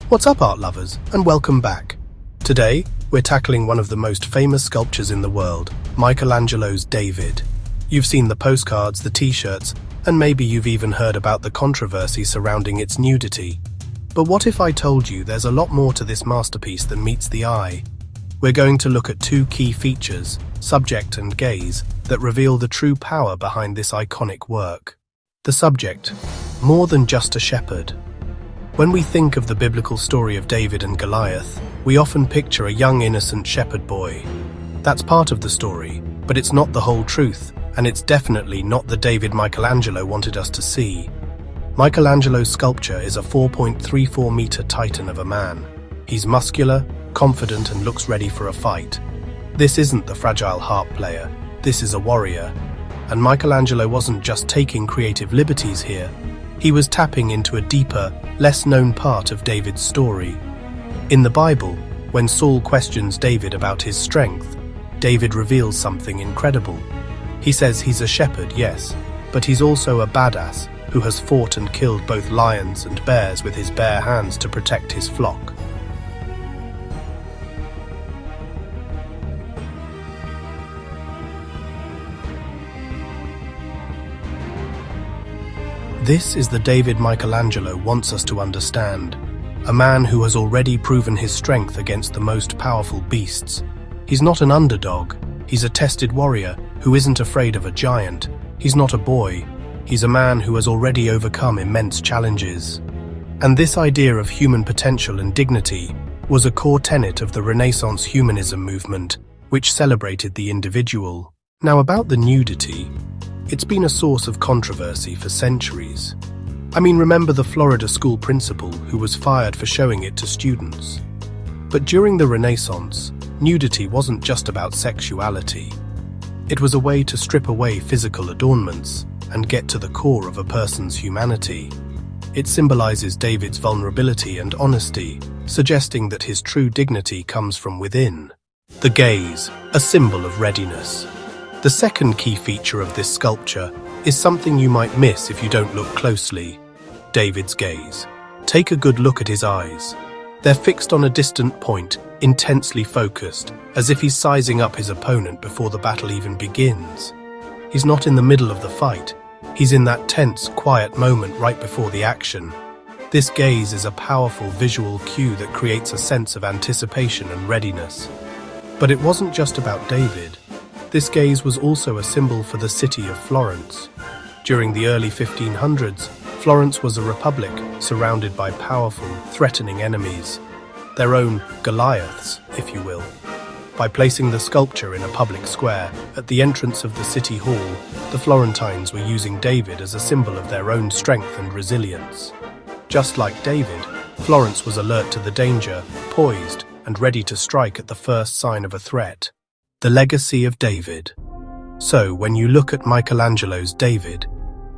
What's up, art lovers, and welcome back. Today, we're tackling one of the most famous sculptures in the world, Michelangelo's David. You've seen the postcards, the t-shirts, and maybe you've even heard about the controversy surrounding its nudity. But what if I told you there's a lot more to this masterpiece than meets the eye? We're going to look at two key features, subject and gaze, that reveal the true power behind this iconic work. The subject, more than just a shepherd. When we think of the biblical story of David and Goliath, we often picture a young innocent shepherd boy. That's part of the story, but it's not the whole truth, and it's definitely not the David Michelangelo wanted us to see. Michelangelo's sculpture is a 4.34-meter titan of a man. He's muscular, confident, and looks ready for a fight. This isn't the fragile harp player, this is a warrior. And Michelangelo wasn't just taking creative liberties here, he was tapping into a deeper, less-known part of David's story. In the Bible, when Saul questions David about his strength, David reveals something incredible. He says he's a shepherd, yes, but he's also a badass who has fought and killed both lions and bears with his bare hands to protect his flock. This is the David Michelangelo wants us to understand, a man who has already proven his strength against the most powerful beasts. He's not an underdog, he's a tested warrior who isn't afraid of a giant. He's not a boy, he's a man who has already overcome immense challenges. And this idea of human potential and dignity was a core tenet of the Renaissance humanism movement, which celebrated the individual. Now about the nudity, it's been a source of controversy for centuries. I mean, remember the Florida school principal who was fired for showing it to students. But during the Renaissance, nudity wasn't just about sexuality. It was a way to strip away physical adornments and get to the core of a person's humanity. It symbolizes David's vulnerability and honesty, suggesting that his true dignity comes from within. The gaze, a symbol of readiness. The second key feature of this sculpture is something you might miss if you don't look closely. David's gaze. Take a good look at his eyes. They're fixed on a distant point, intensely focused, as if he's sizing up his opponent before the battle even begins. He's not in the middle of the fight. He's in that tense, quiet moment right before the action. This gaze is a powerful visual cue that creates a sense of anticipation and readiness. But it wasn't just about David. This gaze was also a symbol for the city of Florence. During the early 1500s, Florence was a republic surrounded by powerful, threatening enemies, their own Goliaths, if you will. By placing the sculpture in a public square at the entrance of the city hall, the Florentines were using David as a symbol of their own strength and resilience. Just like David, Florence was alert to the danger, poised, and ready to strike at the first sign of a threat. The legacy of David. So, when you look at Michelangelo's David,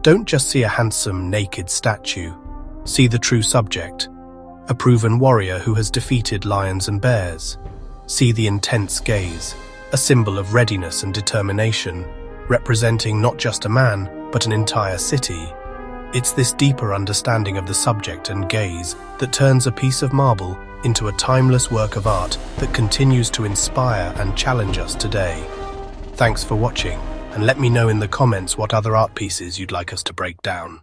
don't just see a handsome, naked statue. See the true subject, a proven warrior who has defeated lions and bears. See the intense gaze, a symbol of readiness and determination, representing not just a man, but an entire city. It's this deeper understanding of the subject and gaze that turns a piece of marble into a timeless work of art that continues to inspire and challenge us today. Thanks for watching, and let me know in the comments what other art pieces you'd like us to break down.